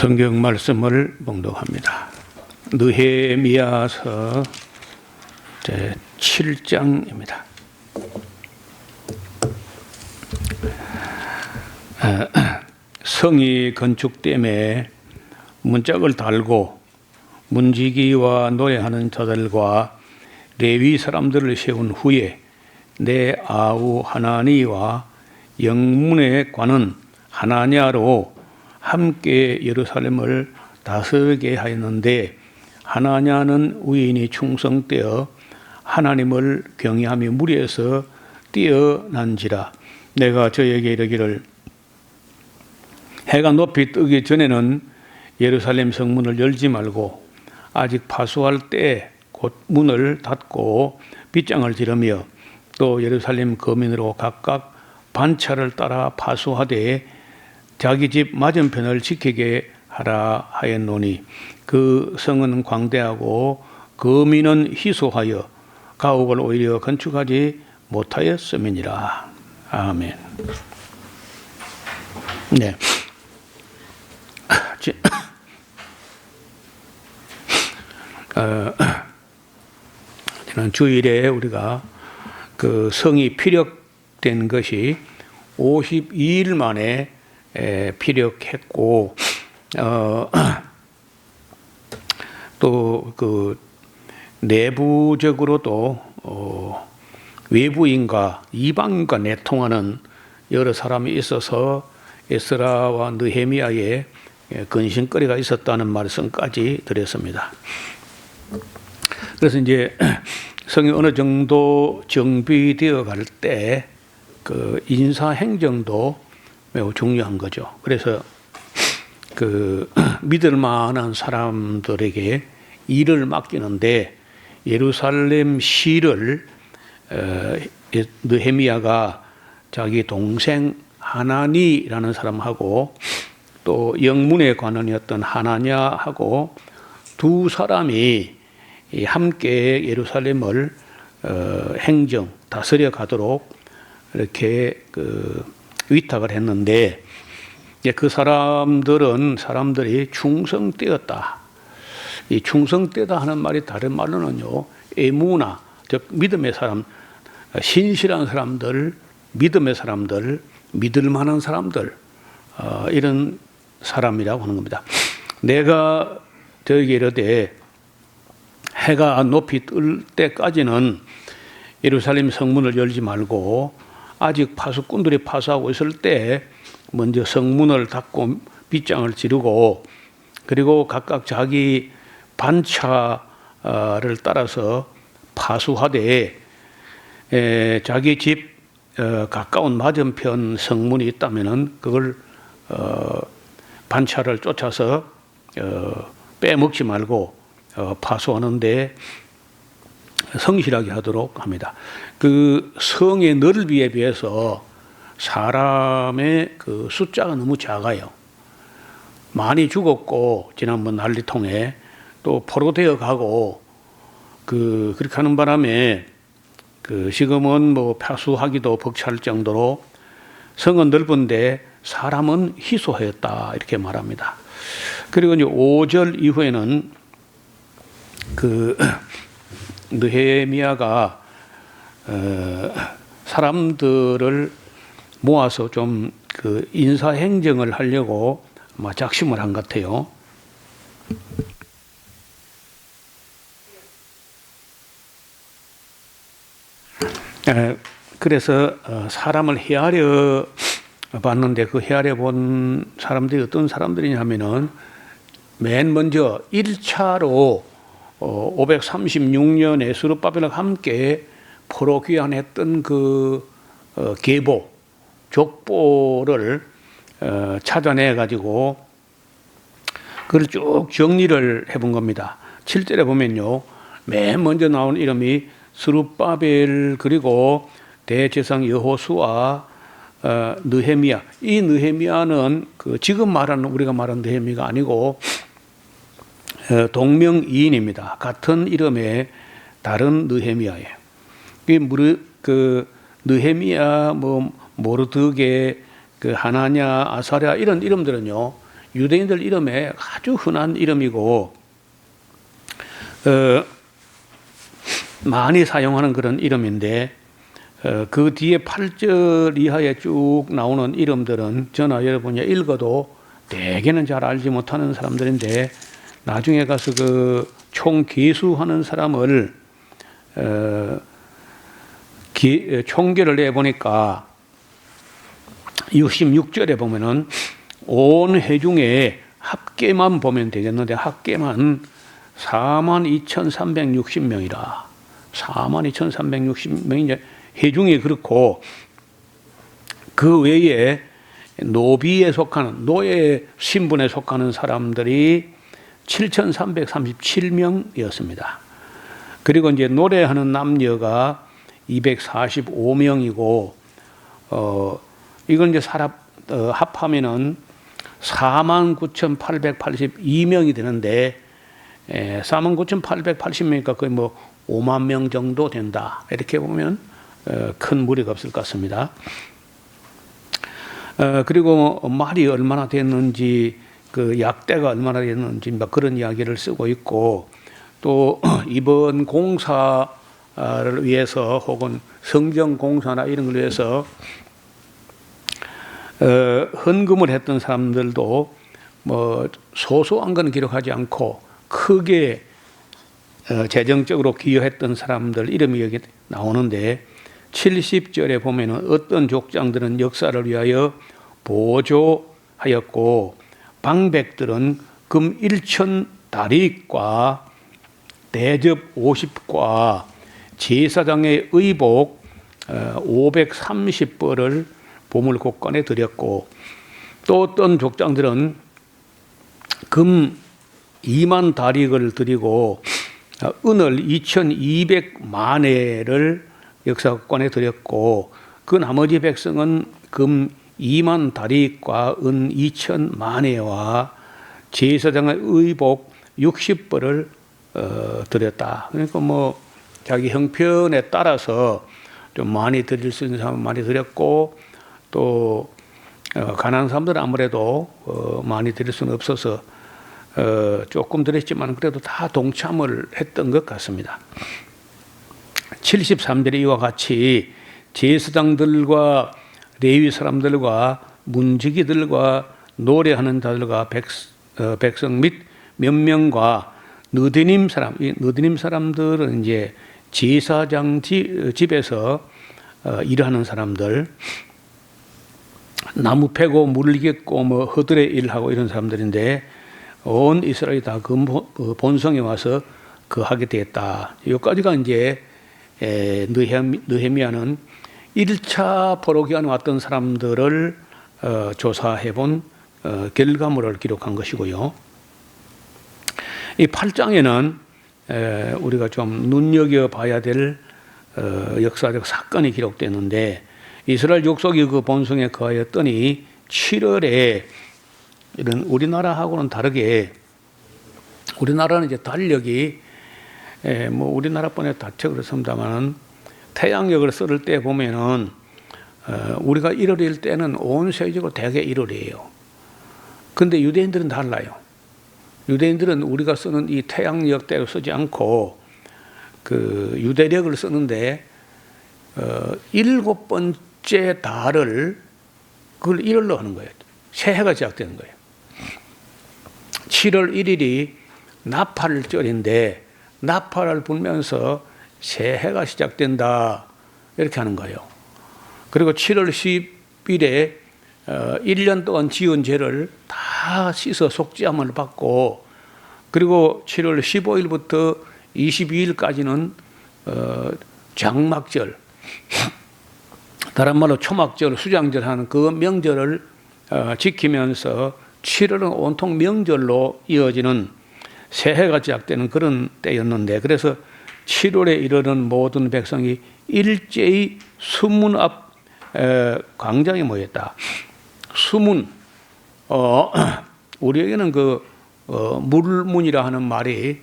성경 말씀을 봉독합니다. 느헤미야서 7장입니다. 성이 건축됨에 문짝을 달고 문지기와 노래하는 자들과 레위 사람들을 세운 후에 내 아우 하나니와 영문의 관은 하나냐로 함께 예루살렘을 다스리게 하였는데, 하나냐는 의인이 충성되어 하나님을 경외하며 무리에서 뛰어난지라. 내가 저에게 이르기를, 해가 높이 뜨기 전에는 예루살렘 성문을 열지 말고 아직 파수할 때 곧 문을 닫고 빗장을 지르며 또 예루살렘 거민으로 각각 반차를 따라 파수하되 자기 집 맞은편을 지키게 하라 하였노니, 그 성은 광대하고 거민은 희소하여 가옥을 오히려 건축하지 못하였음이니라. 아멘. 네. 지난 주일에 우리가 그 성이 피력된 것이 52일 만에 피력했고, 또 그 내부적으로도 외부인과 이방인과 내통하는 여러 사람이 있어서 에스라와 느헤미야의 근심거리가 있었다는 말씀까지 드렸습니다. 그래서 이제 성이 어느 정도 정비되어 갈 때 그 인사 행정도 매우 중요한 거죠. 그래서 그 믿을 만한 사람들에게 일을 맡기는데, 예루살렘 시를 느헤미야가 자기 동생 하나니라는 사람하고 또 영문의 관원이었던 하나냐하고 두 사람이 함께 예루살렘을 행정 다스려 가도록 이렇게 위탁을 했는데, 그 사람들이 충성되었다. 이 충성되다 하는 말이 다른 말로는요, 에무나, 즉 믿음의 사람, 신실한 사람들, 믿음의 사람들, 믿을 만한 사람들, 이런 사람이라고 하는 겁니다. 내가 저에게 이르되, 해가 높이 뜰 때까지는 예루살렘 성문을 열지 말고 아직 파수꾼들이 파수하고 있을 때 먼저 성문을 닫고 빗장을 지르고, 그리고 각각 자기 반차를 따라서 파수하되 자기 집 가까운 맞은편 성문이 있다면은 그걸 반차를 쫓아서 빼먹지 말고 파수하는데 성실하게 하도록 합니다. 그 성의 넓이에 비해서 사람의 그 숫자가 너무 작아요. 많이 죽었고, 지난번 난리통에 또 포로되어 가고, 그렇게 하는 바람에 지금은 뭐 파수하기도 벅찰 정도로 성은 넓은데 사람은 희소하였다, 이렇게 말합니다. 그리고 이제 5절 이후에는 느헤미야가 사람들을 모아서 좀 그 인사 행정을 하려고 아마 작심을 한 것 같아요. 그래서 사람을 헤아려 봤는데, 그 헤아려 본 사람들이 어떤 사람들이냐면은, 맨 먼저 1차로 536년에 스룹바벨과 함께 포로 귀환했던 그 계보, 족보를 찾아내 가지고 그걸 쭉 정리를 해본 겁니다. 7절에 보면요, 맨 먼저 나온 이름이 스룹바벨, 그리고 대제사장 여호수아, 느헤미야. 이 느헤미야는 그 지금 말하는, 우리가 말하는 느헤미야가 아니고 동명이인입니다. 같은 이름의 다른 느헤미야예요. 그 느헤미야, 모르드게, 그 하나냐, 아사랴 이런 이름들은요, 유대인들 이름에 아주 흔한 이름이고 많이 사용하는 그런 이름인데 그 뒤에 8절 이하에 쭉 나오는 이름들은 저나 여러분이 읽어도 대개는 잘 알지 못하는 사람들인데 나중에 가서 그 총기수하는 사람을 총계를 내보니까 66절에 보면은 온 회중의 합계만 보면 되겠는데 합계만 42,360명이라 42,360명이 회중이 그렇고 그 외에 노비에 속하는 노예 신분에 속하는 사람들이 7,337명이었습니다. 그리고 이제 노래하는 남녀가 245명이고 이건 이제 합하면은 49,882명이 되는데 49,880명이니까 거의 뭐 5만 명 정도 된다. 이렇게 보면 큰 무리가 없을 것 같습니다. 그리고 말이 얼마나 됐는지 그 약대가 얼마나 됐는지 막 그런 이야기를 쓰고 있고 또 이번 공사를 위해서 혹은 성전 공사나 이런 걸 위해서 헌금을 했던 사람들도 뭐 소소한 건 기록하지 않고 크게 재정적으로 기여했던 사람들 이름이 여기 나오는데 70절에 보면은 어떤 족장들은 역사를 위하여 보조하였고 방백들은 금 1천 다릭과 대접 50과 제사장의 의복 530벌을 보물국관에 드렸고 또 어떤 족장들은 금 2만 다릭을 드리고 은을 2,200만회를 역사관에 드렸고 그 나머지 백성은 금 2만 다릭과 은 2,000만회와 제사장의 의복 60벌을 드렸다. 그러니까 뭐 자기 형편에 따라서 좀 많이 드릴 수 있는 사람은 많이 드렸고 또 가난한 사람들은 아무래도 많이 드릴 수는 없어서 조금 드렸지만 그래도 다 동참을 했던 것 같습니다. 73절에 이와 같이 제사장들과 레위 사람들과 문지기들과 노래하는 자들과 백성 및 몇 명과 느디님 사람, 이 느디님 사람들은 이제 제사장 집에서 일하는 사람들, 나무 패고 물 깃고 뭐 허들에 일하고 이런 사람들인데 온 이스라엘이 다 그 본성에 와서 거하게 되었다. 여기까지가 이제 느헤미야는 1차 포로기간에 왔던 사람들을 조사해본 결과물을 기록한 것이고요. 이 8장에는 우리가 좀 눈여겨봐야 될 역사적 사건이 기록되는데 이스라엘 족속이 그 본성에 거하였더니 7월에 이런 우리나라하고는 다르게 우리나라는 이제 달력이 뭐 우리나라뿐에 다쳐 그렇습니다만은 태양력을 쓸 때 보면은 우리가 1월일 때는 온 세계적으로 대개 1월이에요. 근데 유대인들은 달라요. 유대인들은 우리가 쓰는 이 태양력대로 쓰지 않고 그 유대력을 쓰는데 7번째 달을 그걸 1월로 하는 거예요. 새해가 시작되는 거예요. 7월 1일이 나팔절인데 나팔을 불면서 새해가 시작된다 이렇게 하는 거예요. 그리고 7월 10일에 1년 동안 지은 죄를 다 씻어 속죄함을 받고 그리고 7월 15일부터 22일까지는 장막절 다른 말로 초막절, 수장절 하는 그 명절을 지키면서 7월은 온통 명절로 이어지는 새해가 시작되는 그런 때였는데 그래서 7월에 이르는 모든 백성이 일제히 수문 앞 광장에 모였다. 수문, 우리에게는 그 물문이라 하는 말이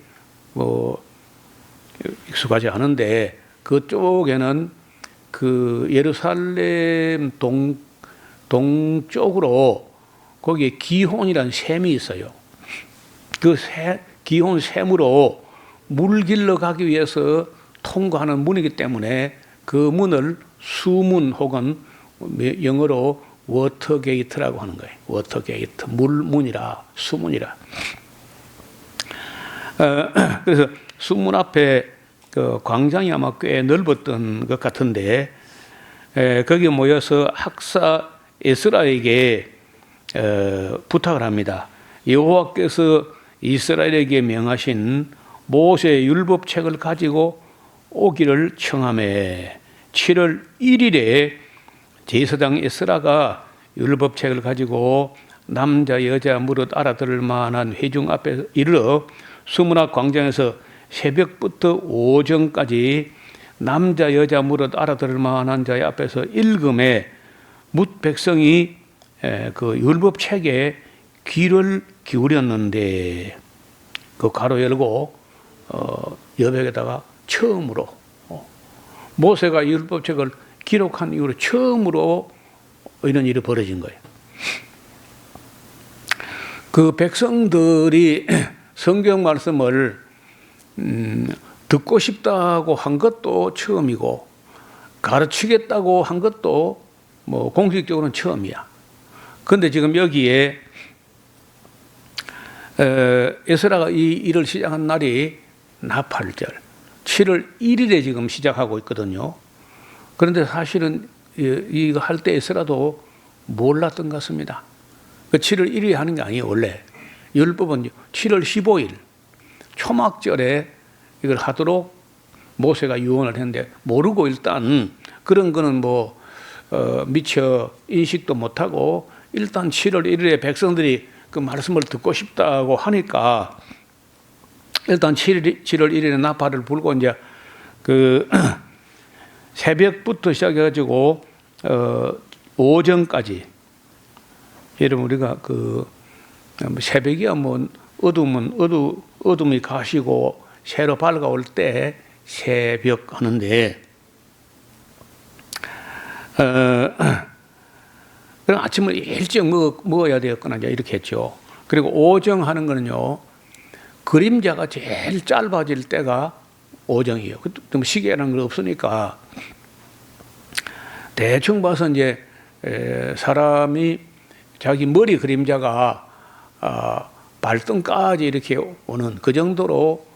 익숙하지 않은데 그쪽에는 그 예루살렘 동쪽으로 거기에 기혼이라는 샘이 있어요. 그 기혼 샘으로 물 길러 가기 위해서 통과하는 문이기 때문에 그 문을 수문 혹은 영어로 워터게이트라고 하는 거예요. 워터게이트, 물문이라, 수문이라. 그래서 수문 앞에 그 광장이 아마 꽤 넓었던 것 같은데, 거기 모여서 학사 에스라에게 부탁을 합니다. 여호와께서 이스라엘에게 명하신 모세의 율법책을 가지고 오기를 청하매 7월 1일에 제사장 에스라가 율법책을 가지고 남자 여자 무릇 알아들을 만한 회중 앞에 이르러 수문 앞 광장에서 새벽부터 오전까지 남자 여자 무릇 알아들을 만한 자의 앞에서 읽음에 뭇 백성이 그 율법책에 귀를 기울였는데, 그 가로 열고 여백에다가 처음으로 모세가 율법책을 기록한 이후로 처음으로 이런 일이 벌어진 거예요. 그 백성들이 성경 말씀을 듣고 싶다고 한 것도 처음이고 가르치겠다고 한 것도 뭐 공식적으로는 처음이야. 그런데 지금 여기에 에스라가 이 일을 시작한 날이 나팔절 7월 1일에 지금 시작하고 있거든요. 그런데 사실은 이거 할 때 에스라도 몰랐던 것 같습니다. 그 7월 1일에 하는 게 아니에요. 원래 율법은 7월 15일 초막절에 이걸 하도록 모세가 유언을 했는데, 모르고 일단 그런 거는 뭐 미처 인식도 못하고 일단 7월 1일에 백성들이 그 말씀을 듣고 싶다고 하니까 일단 7월 1일에 나팔을 불고 이제 그 새벽부터 시작해가지고 오전까지, 여러분 우리가 그 새벽이야 뭐 어둠이 가시고 새로 밝아올 때 새벽 하는데, 그럼 아침을 일찍 먹어야 되었거나 이렇게 했죠. 그리고 오정 하는 거는요, 그림자가 제일 짧아질 때가 오정이에요. 그 시계라는 건 없으니까 대충 봐서 이제 사람이 자기 머리 그림자가 발등까지 이렇게 오는 그 정도로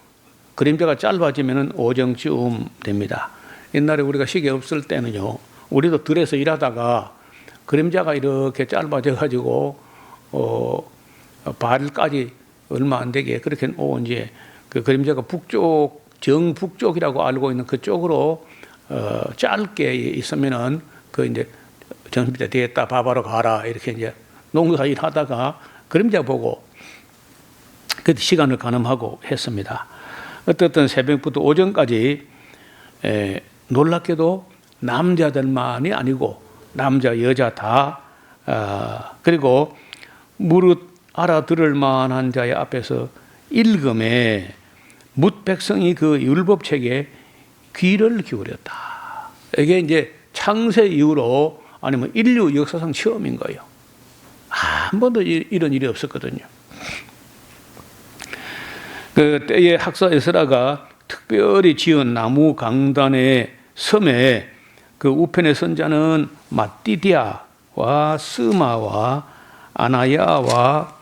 그림자가 짧아지면은 오정쯤 됩니다. 옛날에 우리가 시계 없을 때는요, 우리도 들에서 일하다가 그림자가 이렇게 짧아져 가지고 발까지 얼마 안 되게 그렇게 이제 그 그림자가 북쪽, 정북쪽이라고 알고 있는 그쪽으로 짧게 있으면은 그 이제 점심때 되겠다, 밥하러 가라 이렇게 이제 농사 일하다가 그림자 보고 그때 시간을 가늠하고 했습니다. 어떻든 새벽부터 오전까지 놀랍게도 남자들만이 아니고 남자 여자 다 그리고 무릇 알아들을 만한 자의 앞에서 읽음에 뭇 백성이 그 율법책에 귀를 기울였다. 이게 이제 창세 이후로 아니면 인류 역사상 처음인 거예요. 한 번도 이런 일이 없었거든요. 그 때에 학사 에스라가 특별히 지은 나무 강단의 섬에 그 우편에 선 자는 마띠디아와 스마와 아나야와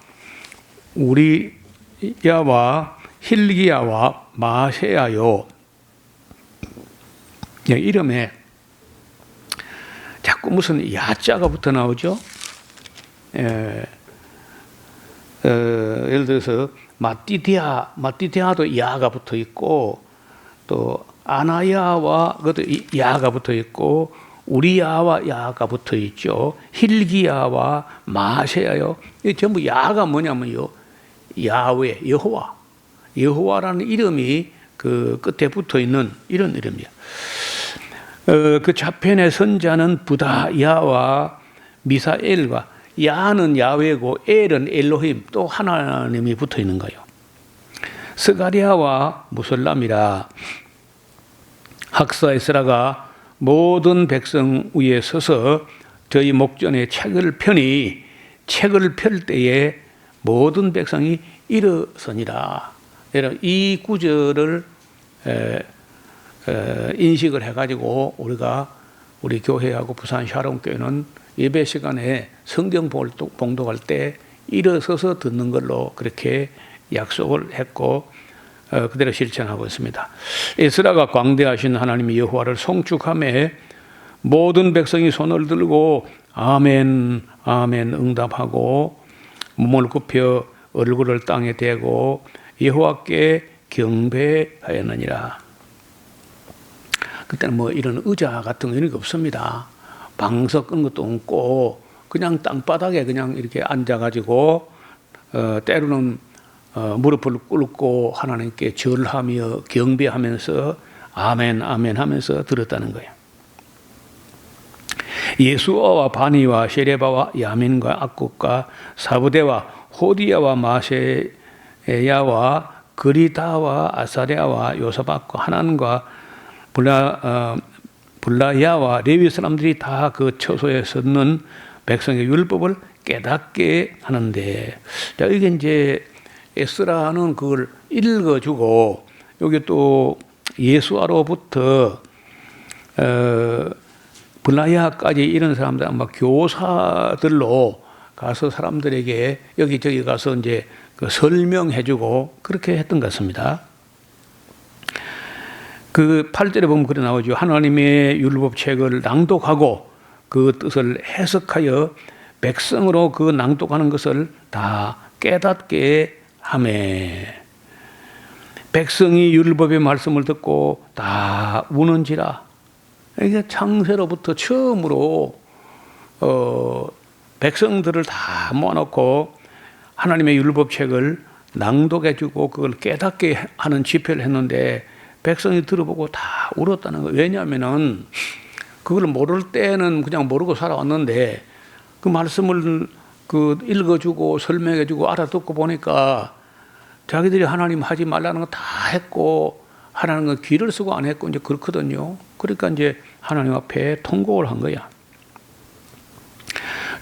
우리야와 힐기야와 마세야요. 이름에 자꾸 무슨 야자가 붙어 나오죠. 예를 들어서 마띠디아도 야가 붙어 있고, 또 아나야와 그것도 야가 붙어 있고, 우리야와 야가 붙어 있죠. 힐기야와 마세야요. 이 전부 야가 뭐냐면요, 야훼, 여호와라는 이름이 그 끝에 붙어 있는 이런 이름이야. 그 좌편의 선자는 부다야와 미사엘과, 야는 야훼고 엘은 엘로힘, 또 하나님이 붙어 있는 거예요. 스가랴와 무설람이라. 학사 에스라가 모든 백성 위에 서서 저희 목전에 책을 펴니 책을 펼 때에 모든 백성이 일어서니라. 이 구절을 인식을 해가지고 우리 교회하고 부산 샤롬교회는 예배 시간에 성경 봉독할 때 일어서서 듣는 걸로 그렇게 약속을 했고 그대로 실천하고 있습니다. 에스라가 광대하신 하나님 여호와를 송축하며 모든 백성이 손을 들고 아멘 아멘 응답하고 몸을 굽혀 얼굴을 땅에 대고 여호와께 경배하였느니라. 그때는 뭐 이런 의자 같은 거 이런 게 없습니다. 방석 끈 것도 없고 그냥 땅바닥에 그냥 이렇게 앉아가지고 때로는 무릎을 꿇고 하나님께 절하며 경배하면서 아멘 아멘 하면서 들었다는 거예요. 예수아와 바니와 셰레바와 야민과 악국과 사부대와 호디야와 마세야와 그리다와 아사랴와 요사박과 하난과 블라야와 레위 사람들이 다 그 처소에 섰는 백성의 율법을 깨닫게 하는데, 자, 이게 이제 에스라는 그걸 읽어주고 여기 또 예수아로부터 블라야까지 이런 사람들 아마 교사들로 가서 사람들에게 여기저기 가서 이제 그 설명해주고 그렇게 했던 것 같습니다. 그 8절에 보면 그래 나오죠. 하나님의 율법책을 낭독하고 그 뜻을 해석하여 백성으로 그 낭독하는 것을 다 깨닫게 하매 백성이 율법의 말씀을 듣고 다 우는지라. 이게 창세로부터 처음으로 백성들을 다 모아놓고 하나님의 율법책을 낭독해주고 그걸 깨닫게 하는 집회를 했는데 백성이 들어보고 다 울었다는 거예요. 왜냐하면은 그걸 모를 때는 그냥 모르고 살아왔는데 그 말씀을 그 읽어주고 설명해주고 알아듣고 보니까 자기들이 하나님 하지 말라는 거 다 했고 하나님 건 귀를 쓰고 안 했고 이제 그렇거든요. 그러니까 이제 하나님 앞에 통곡을 한 거야.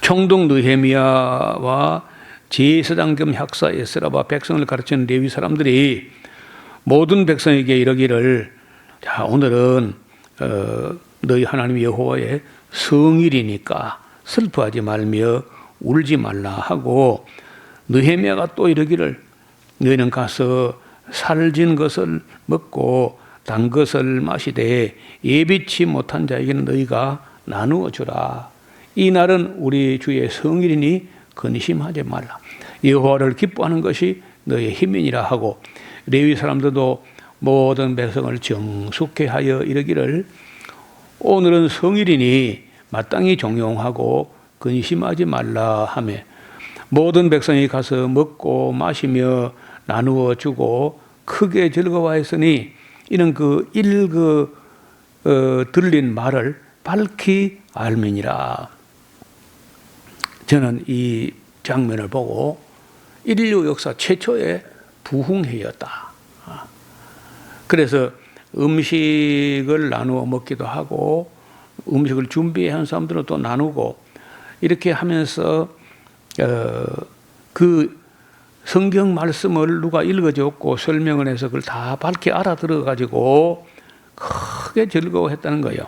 총독 느헤미야와 제사장 겸 학사 에스라와 백성을 가르치는 레위 사람들이 모든 백성에게 이르기를, 자, 오늘은 너희 하나님 여호와의 성일이니까 슬퍼하지 말며 울지 말라 하고, 느헤미야가 또 이르기를 너희는 가서 살진 것을 먹고 단 것을 마시되 예비치 못한 자에게는 너희가 나누어 주라. 이 날은 우리 주의 성일이니 근심하지 말라. 여호와를 기뻐하는 것이 너희의 힘이니라 하고, 레위 사람들도 모든 백성을 정숙케 하여 이르기를 오늘은 성일이니 마땅히 종용하고 근심하지 말라 하며 모든 백성이 가서 먹고 마시며 나누어 주고 크게 즐거워했으니 이는 그 들린 말을 밝히 알미니라. 저는 이 장면을 보고 인류 역사 최초의 부흥회였다. 그래서 음식을 나누어 먹기도 하고 음식을 준비한 사람들은 또 나누고 이렇게 하면서 그 성경 말씀을 누가 읽어줬고 설명을 해서 그걸 다 밝게 알아들어 가지고 크게 즐거워했다는 거예요.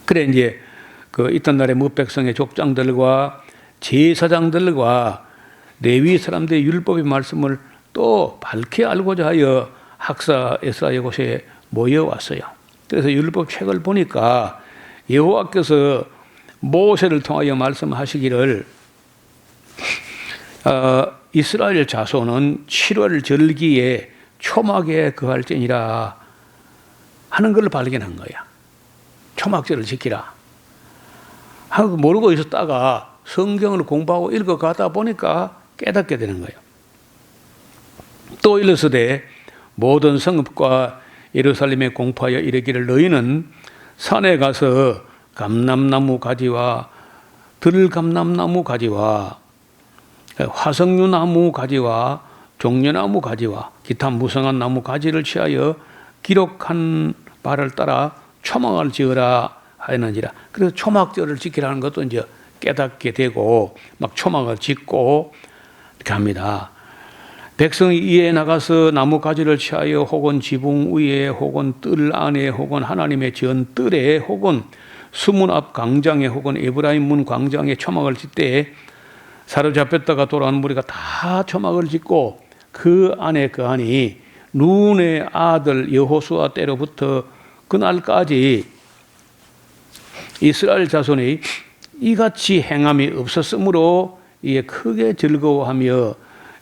그래 이제 그 있던 날에 무백성의 족장들과 제사장들과 레위 사람들의 율법의 말씀을 또 밝게 알고자 하여 학사 에스라의 곳에 모여왔어요. 그래서 율법 책을 보니까 여호와께서 모세를 통하여 말씀하시기를 이스라엘 자손은 7월 절기에 초막에 거할지니라 하는 걸 발견한 거야. 초막절을 지키라 하고 모르고 있었다가 성경을 공부하고 읽어가다 보니까 깨닫게 되는 거예요. 또 일러서되 모든 성읍과 예루살렘에 공포하여 이르기를 너희는 산에 가서 감람나무 가지와 들감람나무 가지와 화석류나무 가지와 종려나무 가지와 기타 무성한 나무 가지를 취하여 기록한 바를 따라 초막을 지으라 하였느니라. 그래서 초막절을 지키라는 것도 이제 깨닫게 되고 막 초막을 짓고 이렇게 합니다. 백성이 이에 나가서 나무 가지를 취하여 혹은 지붕 위에 혹은 뜰 안에 혹은 하나님의 지은 뜰에 혹은 수문 앞 광장에 혹은 에브라임 문 광장에 초막을 짓되 사로잡혔다가 돌아온 무리가 다 초막을 짓고 그 안에 거하니 눈의 아들 여호수아 때로부터 그날까지 이스라엘 자손이 이같이 행함이 없었으므로 이에 크게 즐거워하며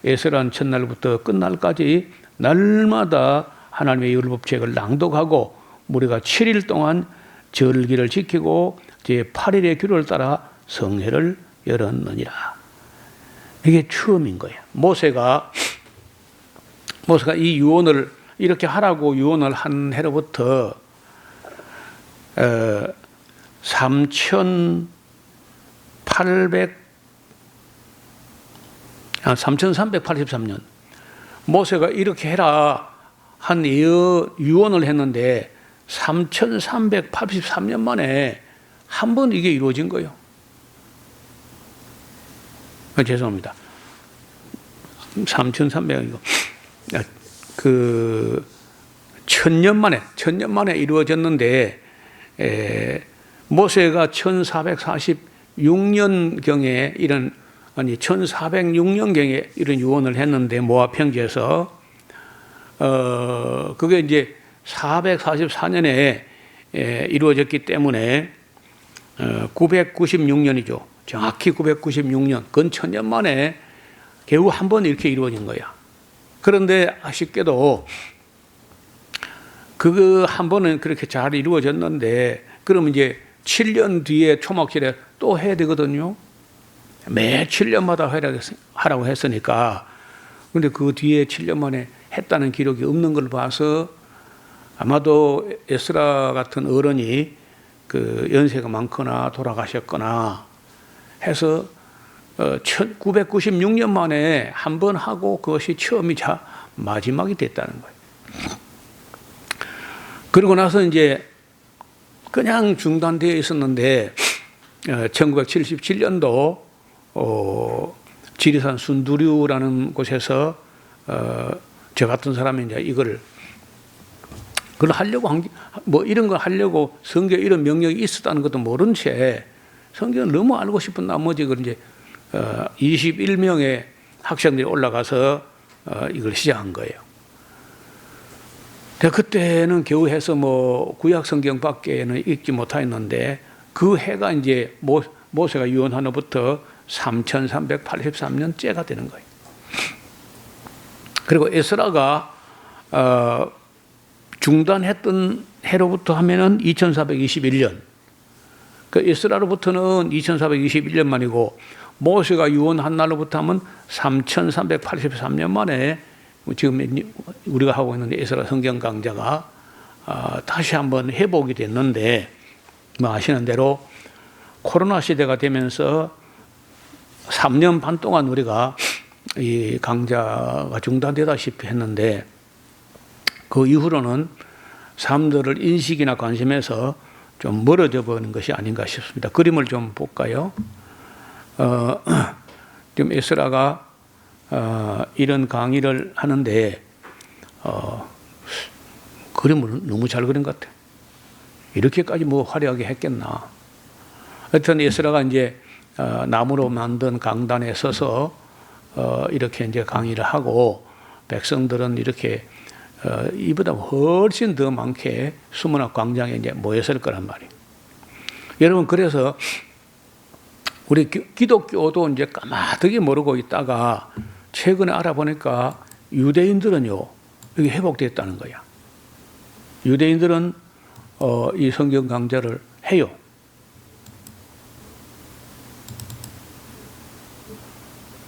에스라는 첫날부터 끝날까지 날마다 하나님의 율법책을 낭독하고 무리가 7일 동안 절기를 지키고 제8일의 규를 따라 성회를 열었느니라. 이게 처음인 거예요. 모세가 이 유언을 이렇게 하라고 유언을 한 해로부터 3383년 모세가 이렇게 해라 한 유언을 했는데 3383년 만에 한 번 이게 이루어진 거예요. 죄송합니다. 3300이고 천년 만에 이루어졌는데 모세가 1446년경에 1406년경에 이런 유언을 했는데 모압 평지에서 그게 이제 444년에 이루어졌기 때문에 996년이죠. 정확히 996년, 근 1000년 만에 겨우 한 번 이렇게 이루어진 거야. 그런데 아쉽게도 그거 한 번은 그렇게 잘 이루어졌는데 그러면 이제 7년 뒤에 초막절에 또 해야 되거든요. 매 7년마다 하라고 했으니까. 근데 그 뒤에 7년 만에 했다는 기록이 없는 걸 봐서 아마도 에스라 같은 어른이 그 연세가 많거나 돌아가셨거나 해서 996년 만에 한 번 하고 그것이 처음이자 마지막이 됐다는 거예요. 그러고 나서 이제 그냥 중단되어 있었는데 1977년도 지리산 순두류라는 곳에서 저 같은 사람이 이제 그걸 하려고 이런 거 하려고 성경 이런 명령이 있었다는 것도 모른 채 성경을 너무 알고 싶은 나머지 그걸 이제 21명의 학생들이 올라가서 이걸 시작한 거예요. 그때는 겨우 해서 구약 성경밖에는 읽지 못하였는데 그 해가 이제 모세가 유언한 후부터 3383년째가 되는 거예요. 그리고 에스라가 중단했던 해로부터 하면은 2421년. 그 에스라로부터는 2421년 만이고 모세가 유언한 날로부터 하면 3383년 만에 지금 우리가 하고 있는 에스라 성경 강좌가 다시 한번 회복이 됐는데 아시는 대로 코로나 시대가 되면서 3년 반 동안 우리가 이 강좌가 중단되다시피 했는데 그 이후로는 사람들을 인식이나 관심에서 좀 멀어져 버리는 것이 아닌가 싶습니다. 그림을 좀 볼까요? 지금 에스라가 이런 강의를 하는데 그림을 너무 잘 그린 것 같아요. 이렇게까지 화려하게 했겠나. 하여튼 에스라가 이제 나무로 만든 강단에 서서 이렇게 이제 강의를 하고 백성들은 이렇게 이보다 훨씬 더 많게 수문 앞 광장에 이제 모였을 거란 말이에요. 여러분, 그래서 우리 기독교도 이제 까마득히 모르고 있다가 최근에 알아보니까 유대인들은요, 이게 회복됐다는 거야. 유대인들은 이 성경 강좌를 해요.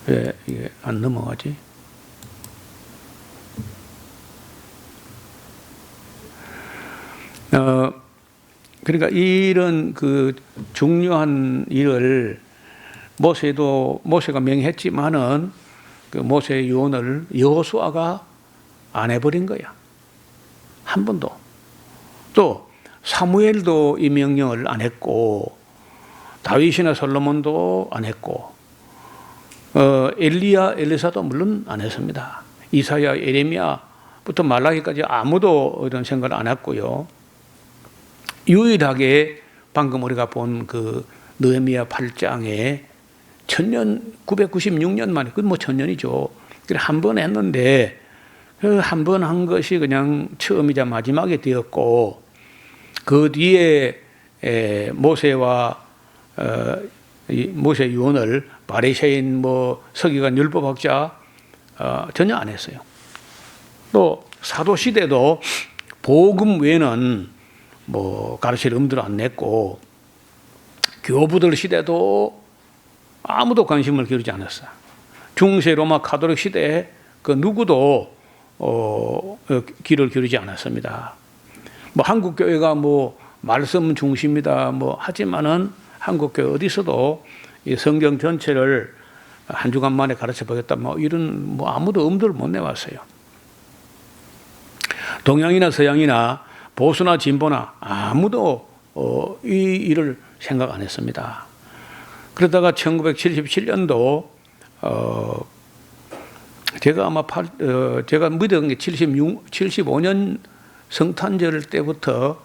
왜 이게 안 넘어가지? 그러니까 이런 그 중요한 일을 모세가 명했지만은 그 모세의 유언을 여호수아가 안 해버린 거야. 한 번도. 또 사무엘도 이 명령을 안 했고 다윗이나 솔로몬도 안 했고, 엘리야, 엘리사도 물론 안 했습니다. 이사야, 에레미야부터 말라기까지 아무도 이런 생각을 안 했고요. 유일하게 방금 우리가 본 그 느헤미야 8장에 996년 만에, 그건 뭐 1000년이죠. 한 번 했는데 그 한 번 한 것이 그냥 처음이자 마지막이 되었고, 그 뒤에 모세와 모세 유언을 바리새인 뭐 서기관 율법학자 전혀 안 했어요. 또 사도 시대도 복음 외에는 뭐 가르칠 엄두를 안 냈고, 교부들 시대도 아무도 관심을 기울이지 않았어요. 중세 로마 가톨릭 시대에 그 누구도 귀를 기울이지 않았습니다. 뭐 한국 교회가 뭐 말씀 중심이다 뭐 하지만은 한국 교회 어디서도 이 성경 전체를 한 주간 만에 가르쳐 보겠다 뭐 이런 뭐 아무도 엄두를 못 내왔어요. 동양이나 서양이나 보수나 진보나 아무도 이 일을 생각 안 했습니다. 그러다가 1977년도 제가 아마 제가 믿은 게 75년 성탄절 때부터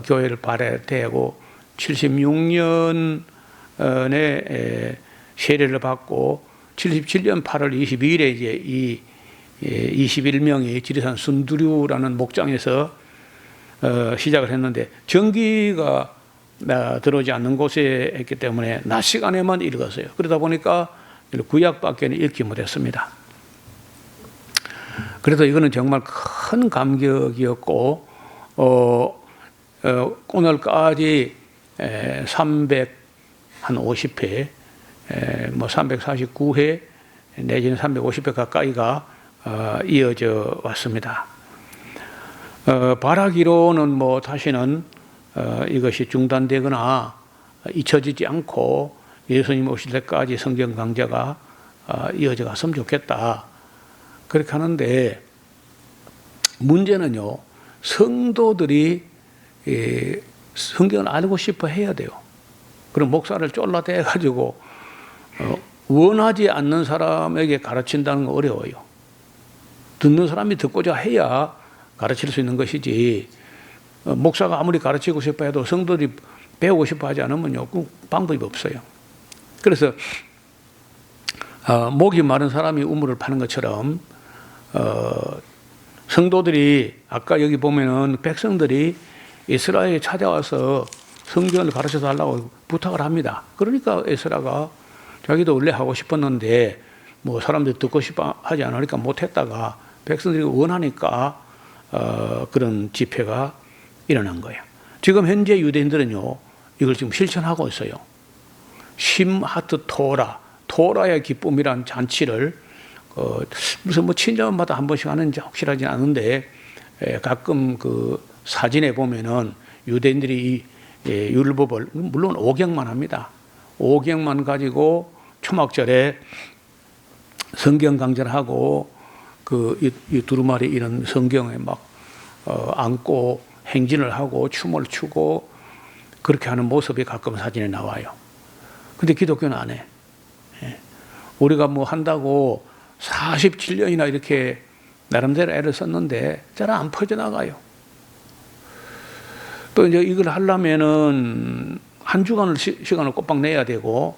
교회를 발해되고 76년에 세례를 받고 77년 8월 22일에 이제 이 21명이 지리산 순두류라는 목장에서 시작을 했는데, 전기가 들어오지 않는 곳에 했기 때문에 낮 시간에만 읽었어요. 그러다 보니까 구약밖에 읽지 못했습니다. 그래서 이거는 정말 큰 감격이었고, 오늘까지 350회, 뭐 349회 내지는 350회 가까이가 이어져 왔습니다. 바라기로는 뭐 다시는 이것이 중단되거나 잊혀지지 않고 예수님 오실 때까지 성경 강좌가 이어져 갔으면 좋겠다. 그렇게 하는데, 문제는요, 성도들이 성경을 알고 싶어 해야 돼요. 그럼 목사를 쫄라대 가지고 원하지 않는 사람에게 가르친다는 건 어려워요. 듣는 사람이 듣고자 해야 가르칠 수 있는 것이지, 목사가 아무리 가르치고 싶어 해도 성도들이 배우고 싶어 하지 않으면요, 그 방법이 없어요. 그래서 목이 마른 사람이 우물을 파는 것처럼 성도들이, 아까 여기 보면은 백성들이 에스라에 찾아와서 성경을 가르쳐 달라고 부탁을 합니다. 그러니까 에스라가 자기도 원래 하고 싶었는데 뭐 사람들이 듣고 싶어 하지 않으니까 못했다가 백성들이 원하니까 그런 집회가 일어난 거예요. 지금 현재 유대인들은요, 이걸 지금 실천하고 있어요. 심하트 토라의 기쁨이란 잔치를 무슨 뭐 친자마다 한 번씩 하는지 확실하지 않은데, 가끔 그 사진에 보면은 유대인들이 이 율법을 물론 5경만 합니다. 5경만 가지고 초막절에 성경 강좌를 하고 이 두루마리 이런 성경에 막 안고 행진을 하고 춤을 추고 그렇게 하는 모습이 가끔 사진에 나와요. 근데 기독교는 안 해. 우리가 뭐 한다고 47년이나 이렇게 나름대로 애를 썼는데 잘 안 퍼져나가요. 또 이제 이걸 하려면은 한 주간을 시간을 꼬박 내야 되고,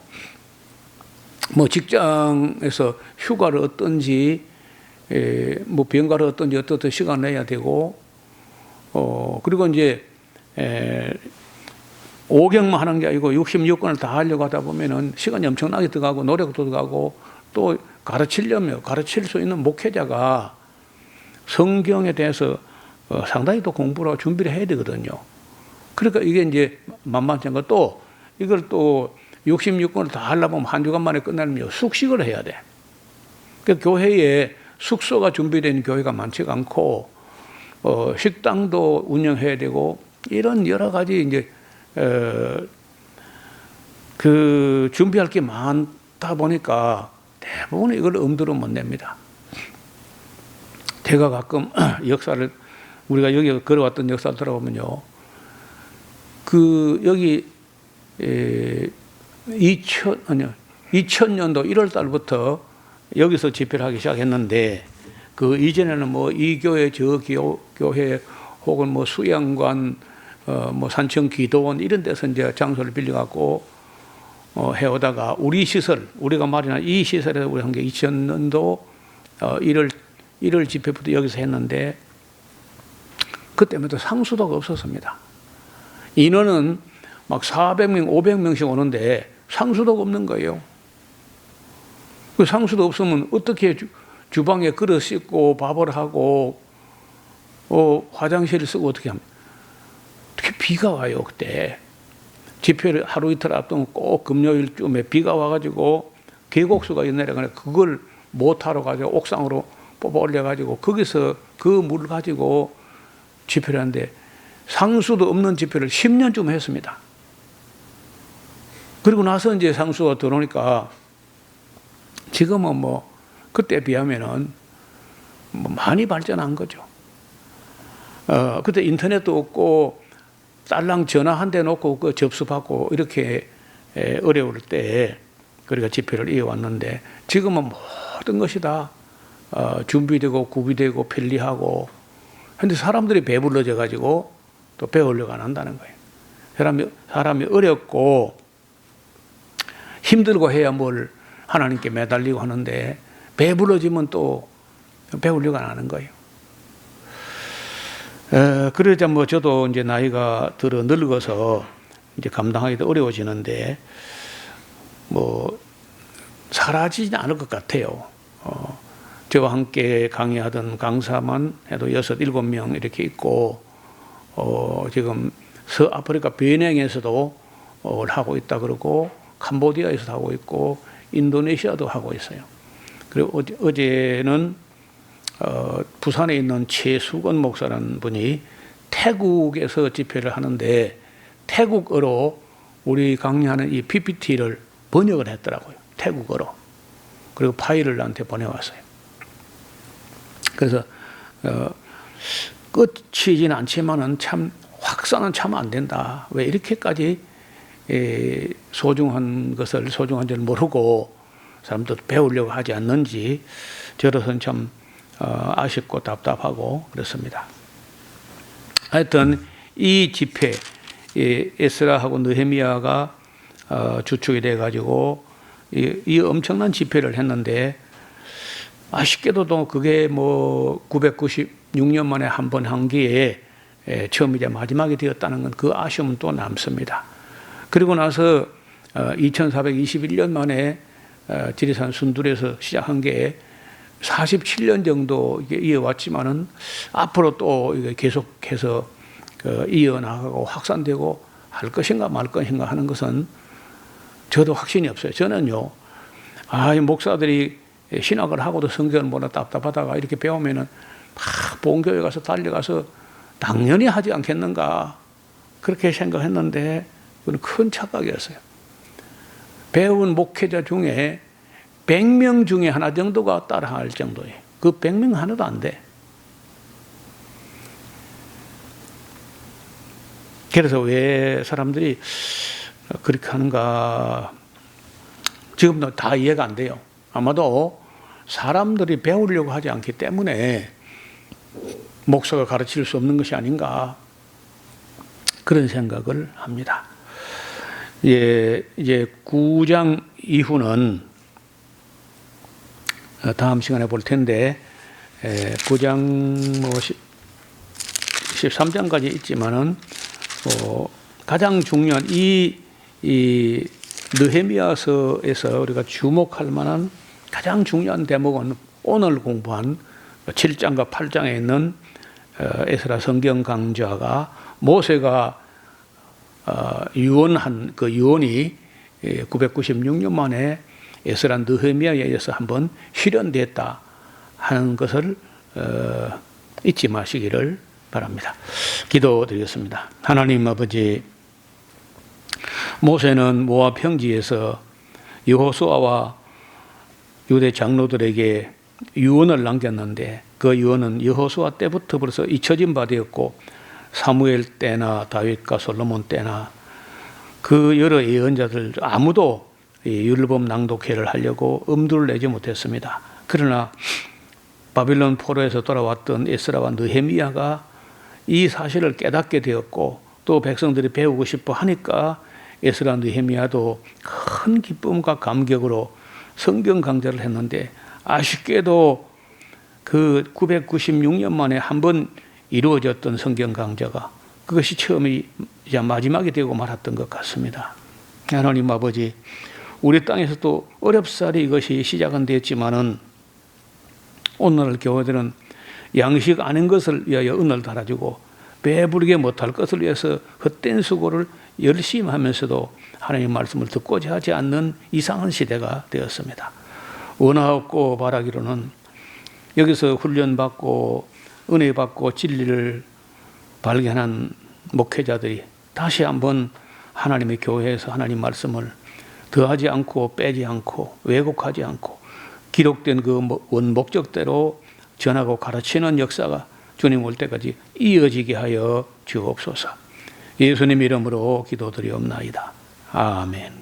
뭐 직장에서 휴가를 얻든지 뭐 병가를 얻든지 어떻든 시간 내야 되고, 그리고 이제 5경만 하는 게 아니고 66권을 다 하려고 하다 보면은 시간이 엄청나게 들어가고 노력도 들어가고, 또 가르치려면 가르칠 수 있는 목회자가 성경에 대해서 상당히 또 공부를 준비를 해야 되거든요. 그러니까 이게 이제 만만치 않고, 또 이걸 또 66권을 다 하려면 한 주간 만에 끝나면 숙식을 해야 돼. 그 교회에 숙소가 준비된 교회가 많지가 않고, 식당도 운영해야 되고, 이런 여러 가지 이제 그 준비할 게 많다 보니까 대부분 이걸 엄두를 못 냅니다. 제가 가끔 역사를, 우리가 여기 걸어왔던 역사를 들어보면요, 그 여기 2000년도 1월 달부터 여기서 집회를 하기 시작했는데 그 이전에는 뭐 이 교회 저 교회 혹은 뭐 수양관 뭐 산청 기도원 이런 데서 이제 장소를 빌려 갖고 해오다가 우리 시설 우리가 마련한 이 시설에서 우리 한 게 2000년도 1월 집회부터 여기서 했는데 그때부터 상수도가 없었습니다. 인원은 막 400명, 500명씩 오는데 상수도가 없는 거예요. 그 상수도 없으면 어떻게 주방에 그릇 씻고 밥을 하고 화장실을 쓰고 어떻게 합니까? 어떻게 비가 와요 그때. 집회를 하루 이틀 앞두면 꼭 금요일쯤에 비가 와가지고 계곡수가 내려가니까 그걸 못하러 가지고 옥상으로 뽑아 올려가지고 거기서 그 물을 가지고 집회를 하는데 상수도 없는 집회를 10년쯤 했습니다. 그리고 나서 이제 상수가 들어오니까 지금은 뭐 그때 비하면은 뭐 많이 발전한 거죠. 그때 인터넷도 없고 딸랑 전화 한 대 놓고 그 접수받고 이렇게 어려울 때 우리가 집회를 이어왔는데 지금은 모든 것이 다 준비되고 구비되고 편리하고 근데 사람들이 배불러져 가지고 또 배우려고 안 한다는 거예요. 사람이 어렵고 힘들고 해야 뭘 하나님께 매달리고 하는데 배불러지면 또 배우려고 안 하는 거예요. 그러자 뭐 저도 이제 나이가 들어 늙어서 이제 감당하기도 어려워지는데 뭐 사라지지 않을 것 같아요. 저와 함께 강의하던 강사만 해도 6, 7명 이렇게 있고 지금 서아프리카 베냉에서도 하고 있다 그러고 캄보디아에서도 하고 있고 인도네시아도 하고 있어요. 그리고 어제는 부산에 있는 최수건 목사라는 분이 태국에서 집회를 하는데 태국어로 우리 강의하는 이 PPT를 번역을 했더라고요. 태국어로. 그리고 파일을 나한테 보내왔어요. 그래서 끝이진 않지만은 참 확산은 참 안 된다. 왜 이렇게까지 소중한 것을 소중한 줄 모르고 사람들 배우려고 하지 않는지 저로서는 참 아쉽고 답답하고 그렇습니다. 하여튼 이 집회 에스라하고 느헤미야가 주축이 돼 가지고 이 엄청난 집회를 했는데 아쉽게도 그게 뭐 996년 만에 한 번 한 기에 처음이자 마지막이 되었다는 건 그 아쉬움은 또 남습니다. 그리고 나서 2421년 만에 지리산 순두리에서 시작한 게 47년 정도 이어왔지만은 앞으로 또 이게 계속해서 이어나가고 확산되고 할 것인가 말 것인가 하는 것은 저도 확신이 없어요. 저는요, 이 목사들이 신학을 하고도 성경을 보다 답답하다가 이렇게 배우면은 막 본교회 가서 달려가서 당연히 하지 않겠는가 그렇게 생각했는데 그건 큰 착각이었어요. 배운 목회자 중에 100명 중에 하나 정도가 따라할 정도예요. 그 100명 하나도 안 돼. 그래서 왜 사람들이 그렇게 하는가 지금도 다 이해가 안 돼요. 아마도 사람들이 배우려고 하지 않기 때문에 목사가 가르칠 수 없는 것이 아닌가 그런 생각을 합니다. 이제 9장 이후는 다음 시간에 볼 텐데 9장 13장까지 있지만은 가장 중요한 이 느헤미야서에서 우리가 주목할 만한 가장 중요한 대목은 오늘 공부한 7장과 8장에 있는 에스라 성경 강좌가 모세가 유언한 그 유언이 996년 만에 에스라 느헤미야에 의해서 한번 실현됐다 하는 것을 잊지 마시기를 바랍니다. 기도드리겠습니다. 하나님 아버지, 모세는 모압 평지에서 여호수아와 유대 장로들에게 유언을 남겼는데 그 유언은 여호수아 때부터 벌써 잊혀진 바 되었고 사무엘 때나 다윗과 솔로몬 때나 그 여러 예언자들 아무도 율법 낭독회를 하려고 엄두를 내지 못했습니다. 그러나 바빌론 포로에서 돌아왔던 에스라와 느헤미야가 이 사실을 깨닫게 되었고 또 백성들이 배우고 싶어 하니까 에스라 느헤미야도 큰 기쁨과 감격으로 성경 강좌를 했는데 아쉽게도 그 996년 만에 한 번 이루어졌던 성경 강좌가 그것이 처음이자 마지막이 되고 말았던 것 같습니다. 하나님 아버지, 우리 땅에서도 어렵사리 이것이 시작은 됐지만은 오늘 교회들은 양식 아닌 것을 위하여 은을 달아주고 배부르게 못할 것을 위해서 헛된 수고를 열심히 하면서도 하나님 말씀을 듣고자 하지 않는 이상한 시대가 되었습니다. 원하옵고 바라기로는 여기서 훈련받고 은혜받고 진리를 발견한 목회자들이 다시 한번 하나님의 교회에서 하나님 말씀을 더하지 않고 빼지 않고 왜곡하지 않고 기록된 그 원목적대로 전하고 가르치는 역사가 주님 올 때까지 이어지게 하여 주옵소서. 예수님 이름으로 기도드리옵나이다. 아멘.